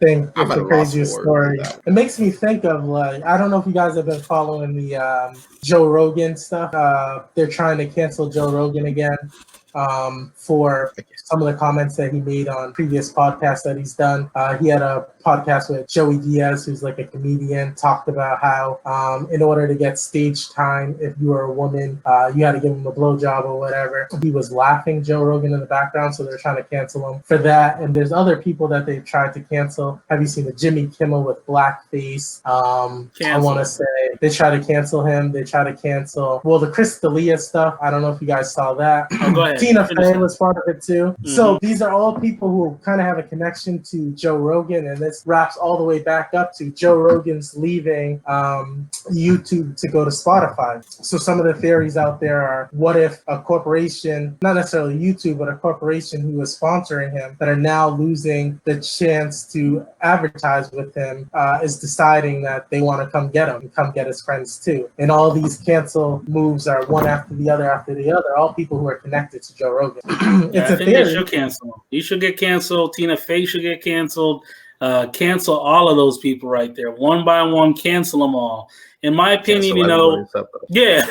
think I'm it's at the a loss craziest for story. that. It makes me think of like, I don't know if you guys have been following the Joe Rogan stuff. They're trying to cancel Joe Rogan again for some of the comments that he made on previous podcasts that he's done. He had a podcast with Joey Diaz, who's like a comedian, talked about how in order to get stage time, if you were a woman, you had to give him a blowjob or whatever. He was laughing, Joe Rogan, in the background, so they're trying to cancel him for that. And there's other people that they've tried to cancel. Have you seen the Jimmy Kimmel with blackface? I want to say they try to cancel him. They try to cancel, well, the Chris D'Elia stuff. I don't know if you guys saw that. Oh, go ahead. Tina Fey was part of it too. Mm-hmm. So these are all people who kind of have a connection to Joe Rogan, and this wraps all the way back up to Joe Rogan's leaving YouTube to go to Spotify. So some of the theories out there are, what if a corporation, not necessarily YouTube, but a corporation who was sponsoring him that are now losing the chance to advertise with him is deciding that they want to come get him and come get his friends too. And all these cancel moves are one after the other, all people who are connected to Joe Rogan. It's I a think theory. they should cancel him. He should get canceled. Tina Fey should get canceled. Cancel all of those people right there. One by one, cancel them all. In my opinion, yeah.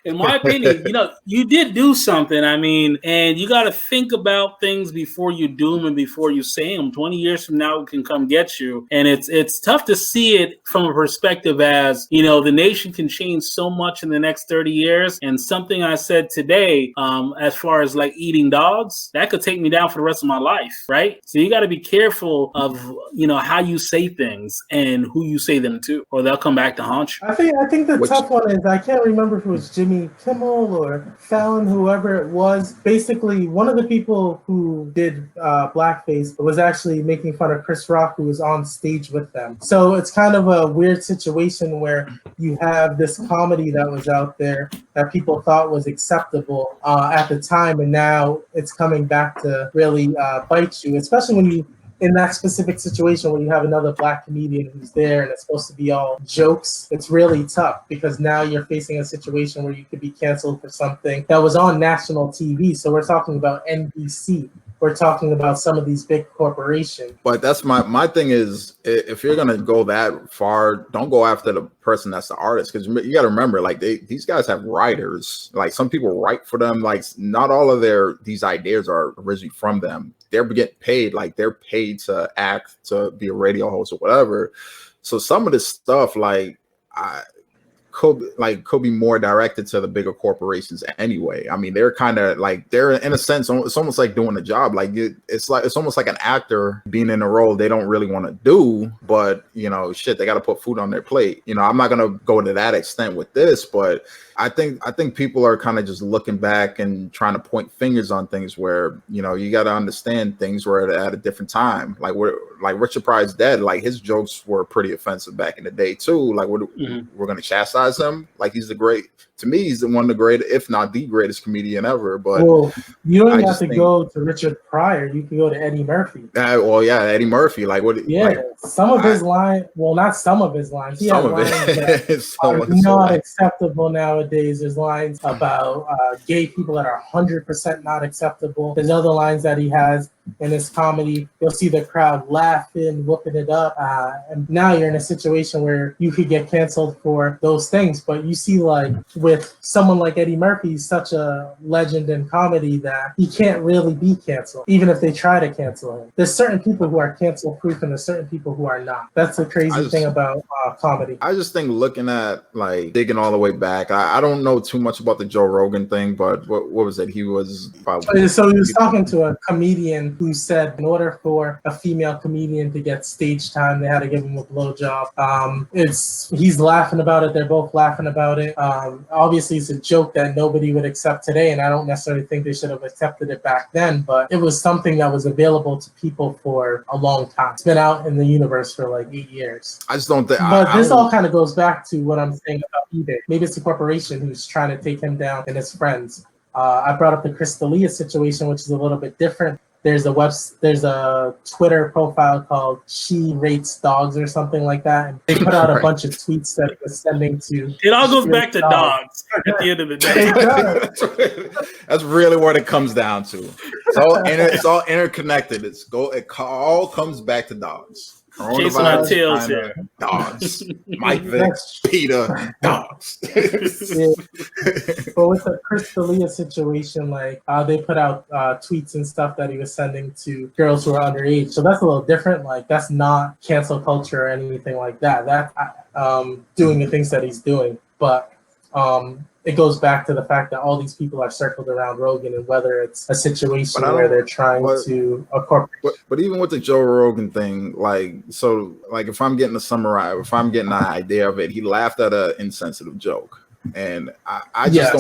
In my opinion, you did do something. I mean, and you got to think about things before you do them and before you say them. 20 years from now, it can come get you. And it's tough to see it from a perspective as, the nation can change so much in the next 30 years. And something I said today, as far as like eating dogs, that could take me down for the rest of my life, right? So you got to be careful of, how you say things and who you say them to, or they'll come back to haunt you. I think the tough one is, I can't remember if it was Jimmy Kimmel or Fallon, whoever it was. Basically, one of the people who did blackface was actually making fun of Chris Rock, who was on stage with them. So it's kind of a weird situation where you have this comedy that was out there that people thought was acceptable at the time, and now it's coming back to really bite you, especially when you, in that specific situation where you have another black comedian who's there and it's supposed to be all jokes. It's really tough because now you're facing a situation where you could be canceled for something that was on national TV. So we're talking about NBC. We're talking about some of these big corporations. But that's my thing is, if you're going to go that far, don't go after the person that's the artist, because you got to remember, like, these guys have writers. Like, some people write for them. Like, not all of these ideas are originally from them. They're getting paid, like they're paid to act, to be a radio host or whatever. So some of this stuff, like, could be more directed to the bigger corporations anyway. I mean, they're kind of like, they're in a sense, it's almost like doing a job. Like it's almost like an actor being in a role they don't really want to do, but they got to put food on their plate. I'm not gonna go to that extent with this, but I think people are kind of just looking back and trying to point fingers on things where, you got to understand things were at a different time. Like Richard Pryor's dead. Like, his jokes were pretty offensive back in the day too. Like, we're going to chastise him. Like, he's to me, he's one of the greatest, if not the greatest comedian ever. But you don't even have to go to Richard Pryor. You can go to Eddie Murphy. Eddie Murphy. Like, what? Yeah, like, some of his lines. Well, not some of his lines. He some had of lines it that are not acceptable nowadays. There's lines about gay people that are 100% not acceptable. There's other lines that he has in his comedy. You'll see the crowd laughing, whooping it up. And now you're in a situation where you could get canceled for those things. But you see, like, with someone like Eddie Murphy, he's such a legend in comedy that he can't really be canceled, even if they try to cancel him. There's certain people who are cancel proof and there's certain people who are not. That's the crazy thing about comedy. I just think, looking at, like, digging all the way back, I don't know too much about the Joe Rogan thing, but what was it? He was probably... So he was talking to a comedian who said in order for a female comedian to get stage time, they had to give him a blowjob. He's laughing about it. They're both laughing about it. Obviously, it's a joke that nobody would accept today, and I don't necessarily think they should have accepted it back then, but it was something that was available to people for a long time. It's been out in the universe for like 8 years. I just don't think... But this all kind of goes back to what I'm saying about eBay. Maybe it's a corporation who's trying to take him down and his friends. I brought up the Chris D'Elia situation, which is a little bit different there's a Twitter profile called She Rates Dogs or something like that. And they put out a bunch of tweets that it was sending to. It all goes back to dogs at the end of the day. That's really what it comes down to. It's all interconnected. It all comes back to dogs. Chasing our tails here. Dogs. Mike Vick, Peter, dogs. Yeah. But with the Chris D'Elia situation, like they put out tweets and stuff that he was sending to girls who are underage. So that's a little different. Like that's not cancel culture or anything like that. That's doing the things that he's doing. But it goes back to the fact that all these people are circled around Rogan, and whether it's a situation where they're trying to incorporate. But even with the Joe Rogan thing, if I'm getting an idea of it, he laughed at an insensitive joke. And I just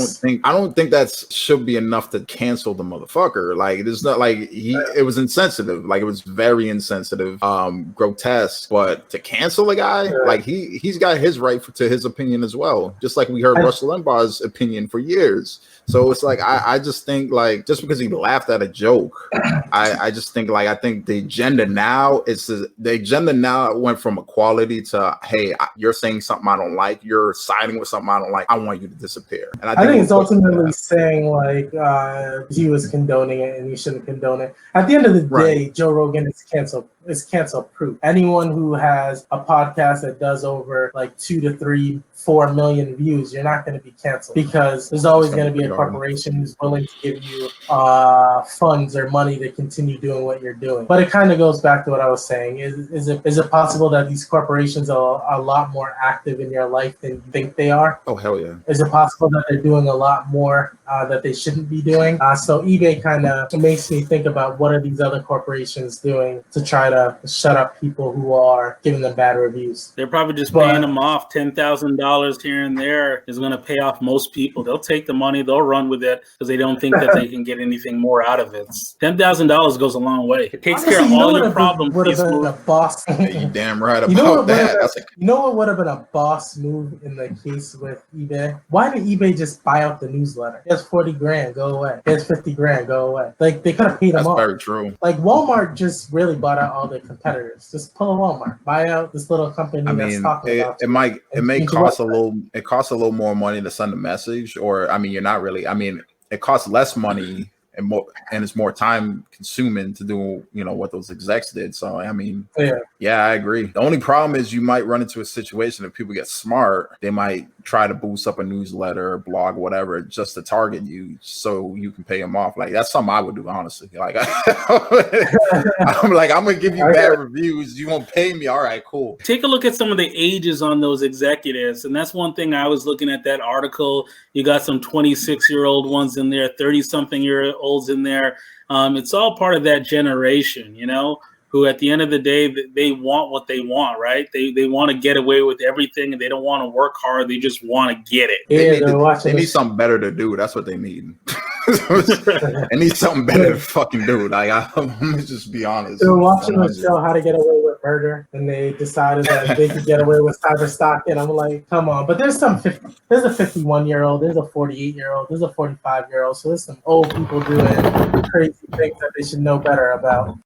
don't think that should be enough to cancel the motherfucker. Like it's not like it was insensitive, like it was very insensitive, grotesque. But to cancel a guy, like he's got his right to his opinion as well. Just like we heard Rush Limbaugh's opinion for years. So it's like I just think like just because he laughed at a joke, I just think like I think the agenda now went from equality to hey, you're saying something I don't like, you're siding with something I don't like, I want you to disappear. And I think it's ultimately saying like he was condoning it and he shouldn't condone it. At the end of the day, Joe Rogan is cancel proof. Anyone who has a podcast that does over like 2 to 3, 4 million views, you're not going to be canceled because there's always going to be a corporation who's willing to give you funds or money to continue doing what you're doing. But it kind of goes back to what I was saying. Is it possible that these corporations are a lot more active in your life than you think they are? Oh, hell yeah. Is it possible that they're doing a lot more that they shouldn't be doing? So eBay kind of makes me think about what are these other corporations doing to try to shut up people who are giving them bad reviews. They're probably just paying them off. $10,000 here and there is going to pay off most people. They'll take the money, they'll run with it because they don't think that they can get anything more out of it. $10,000 goes a long way. It takes care of all your problems. Would have been a boss. You damn right about that. You know what would have been a boss move in the case with eBay? Why did eBay just buy out the newsletter? Here's 40 grand, go away. Here's 50 grand, go away. Like they could have paid them off. That's very true. Like Walmart just really bought out all their competitors. Just pull a Walmart, buy out this little company that's talking about it may cost a little more money to send a message, or you're not really. It costs less money and it's more time consuming to do what those execs did. So yeah, I agree. The only problem is you might run into a situation if people get smart, they might try to boost up a newsletter, blog, whatever, just to target you so you can pay them off. Like that's something I would do, honestly. Like I'm like, I'm gonna give you bad reviews, you won't pay me. All right, cool. Take a look at some of the ages on those executives, and that's one thing I was looking at that article. You got some 26-year-old ones in there, 30-something-year-olds in there. It's all part of that generation, who at the end of the day, they want what they want, right? They want to get away with everything, and they don't want to work hard. They just want to get it. They need something better to do. That's what they need. They need something better to fucking do. Like, I'm gonna just be honest. They were watching the show How to Get Away with Murder, and they decided that they could get away with cyberstalking. And I'm like, come on. But there's a 51-year-old, there's a 48-year-old, there's a 45-year-old. So there's some old people doing crazy things that they should know better about.